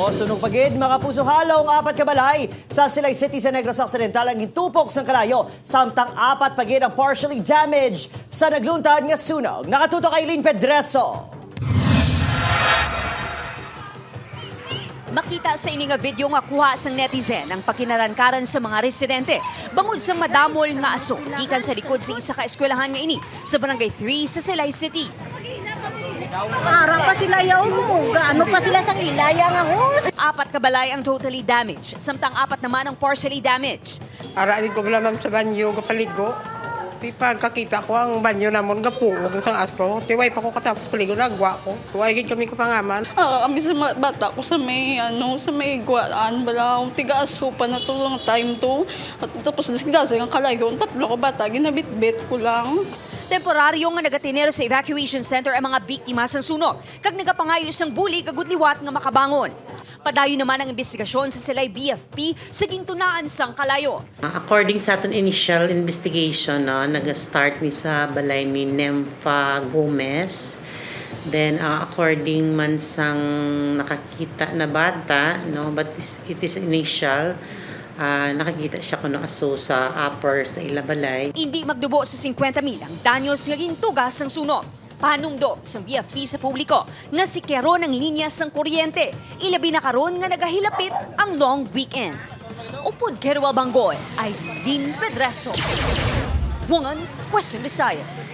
O sunog pagid, mga puso halong apat kabalay sa Silay City sa Negros Occidental ang hitupok ng kalayo. Samtang apat pagid ang partially damaged sa nagluntad nga sunog. Nakatutok kay Lynn Pedreso. Makita sa ini nga video nga kuha sang netizen ang pakinarankaran sa mga residente. Bangod sa madamol nga aso, gikan sa likod sa isa ka eskwelahan nga ini sa Barangay 3 sa Silay City. Ara pa sila yaw mo. Gaano pa sila sang ilaya nga hos. Apat kabalay ang totally damaged, samtang apat naman ang partially damaged. Araan ko lamang sa banyo, kapaligo. Di pagkakita ko ang banyo namon gapungo dun sa astro. Tiway pa ko katapos paligo nagwa ko. Tuway gid kami kapangaman. Kami sa mga bata ko sa may sa may guwaan bala tigaas ko pa na tulong time to. At tapos disgase ang kalayon tatlo ko bata ginabit-bit ko lang. Temporaryo nga nagatinero sa evacuation center ang mga biktima sa sunog. Kag nagapangayo isang bulig agudliwat nga makabangon. Padayon naman ang investigasyon sa Silay BFP sa gintunaan sang kalayo. According sa aton initial investigation, nag-start ni sa balay ni Nemfa Gomez. Then according man sang nakakita na bata, but it is initial, nakakita siya kuno aso sa upper sa ilabalay. Hindi magdubo sa 50,000 ang danyos nga gintugas sang sunog. Panumdo sa BFP sa publiko nga si Kero ng linya sang kuryente. Ilabi na karon nga nagahilapit ang long weekend. Upod Kero Banggoy ay Lynn Pedreso. Wangan, Western Visayas.